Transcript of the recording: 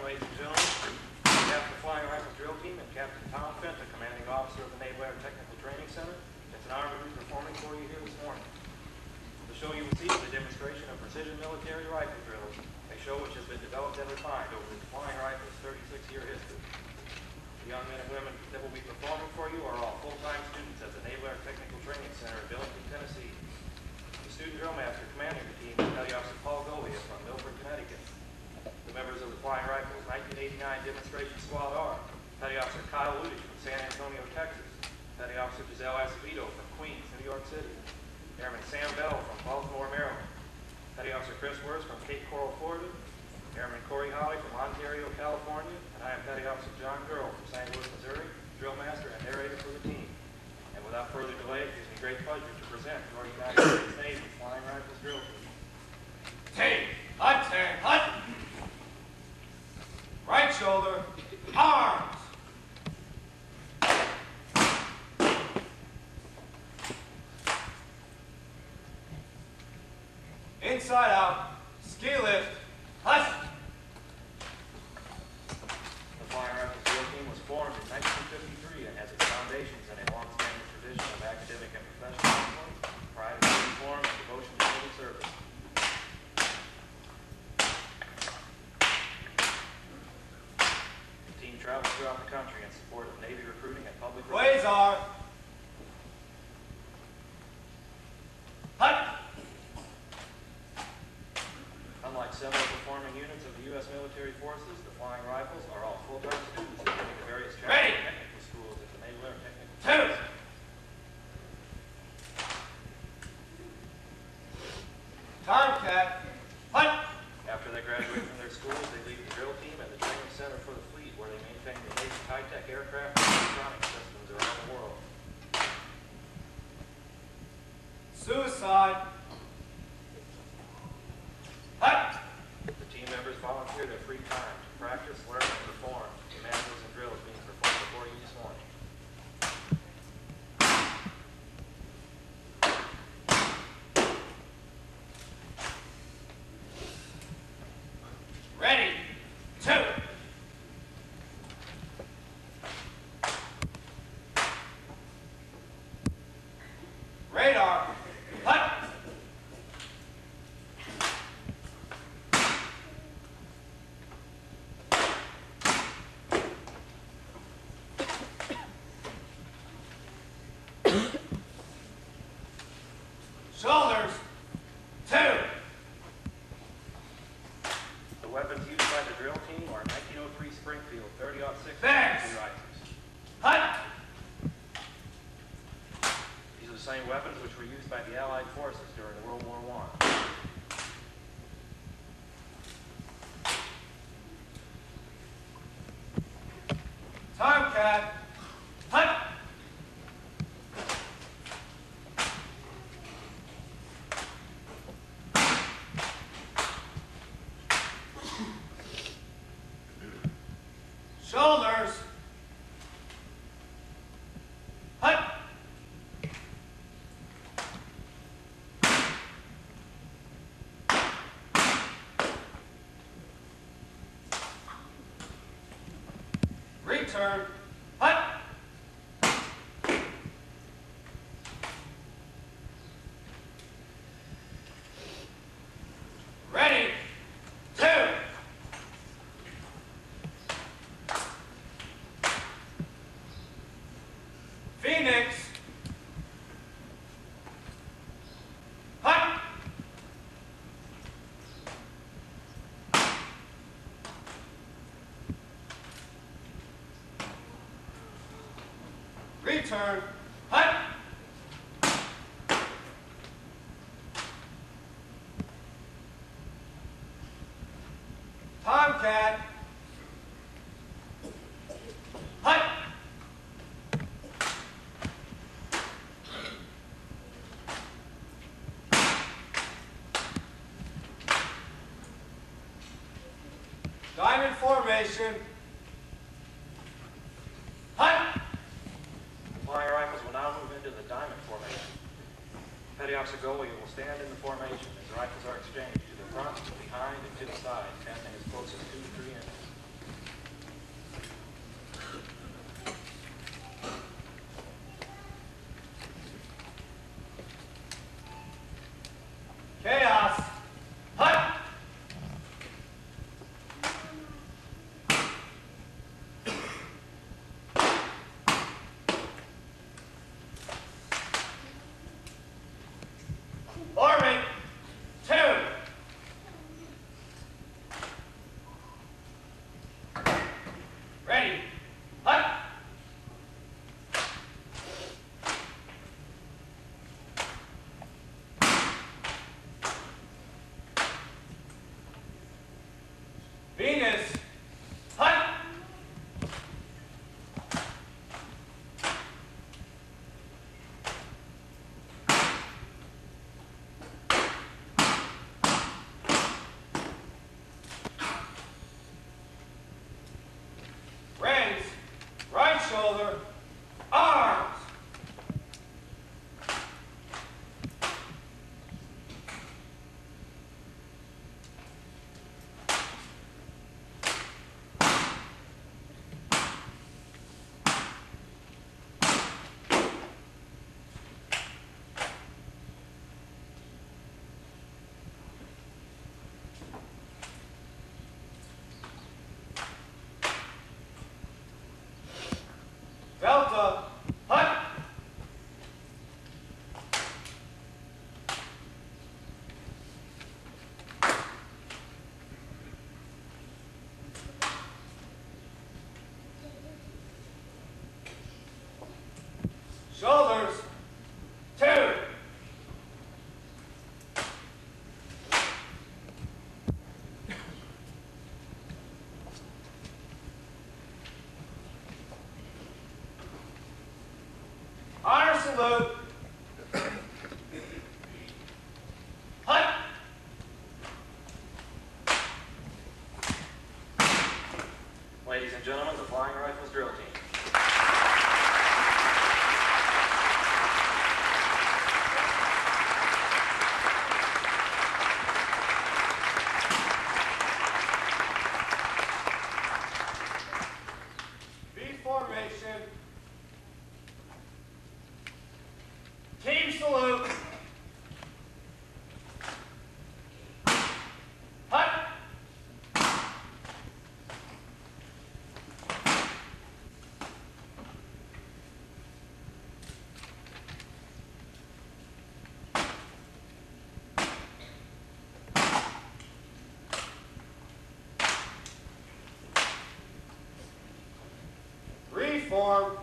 ladies and gentlemen. Captain of the Flying Rifles Drill Team and Captain Tom Fenton, Commanding Officer of the Naval Air Technical Training Center. It's an honor to be performing for you here this morning. The show you will see is a demonstration of precision military rifle drills, a show which has been developed and refined over the Flying Rifles' 36-year history. The young men and women that will be performing for you are all full-time students at the Naval Air Technical Training Center in Billington, Tennessee. The student drill master commanding the team is Petty Officer Paul Golia from Milford, Connecticut. The members of the Flying Rifles 1989 Demonstration Squad are Petty Officer Kyle Ludig from San Antonio, Texas. Petty Officer Giselle Acevedo from Queens, New York City. Airman Sam Bell from Baltimore, Maryland. Petty Officer Chris Wirtz from Cape Coral, Florida. Airman Corey Holly from Ontario, California. And I am Petty Officer John Gurl from St. Louis, Missouri, drill master and narrator for the team. And without further delay, it gives me great pleasure to present your United States Navy Flying Rifles Drill Team. Team, hut, turn, hut. Right shoulder, arms. Inside out, ski lift, hut. The Flying Rifles Drill Team was formed in 1953 and has its foundations in a long-standing tradition of academic and professional excellence, pride in uniform, and devotion to civil service. The team travels throughout the country in support of Navy recruiting and public relations. Quasar. Hut. Unlike several performing units of the U.S. military forces, the Flying Rifles are all full-time students attending the various Ready. technical schools at the Naval Air Technical Two. Training Center. Tomcat. Hut. After they graduate from their schools, they leave the drill team and the training center for the fleet, where they maintain the Navy's high-tech aircraft and electronic systems around the world. Suicide. Hut. The team members volunteer their free time to practice, learn, and perform the manuals and drills being performed before you this morning. Ready. Two. Radar. Hut. Shoulders. Two. The weapons used by the drill team are 1903 Springfield 30-06 Thanks. infantry rifles. Hut. These are the same weapons which were used by the Allied forces during World War I. Tomcat. Hut. Shoulders. Hut. Return. Hut. Ready. Two. Phoenix. Hut. Return. Hut. Tomcat. Hut. Diamond formation. Hut. The Flying Rifles will now move into the diamond formation. Petty Officer Golia will stand in the formation as rifles are exchanged to the front, behind, and to the side, casting as close as 2 to 3 inches. Shoulders. 2. Honor salute. Hut. Ladies and gentlemen, the Flying Rifles drill team. V formation. Team salute. Hut. Reform.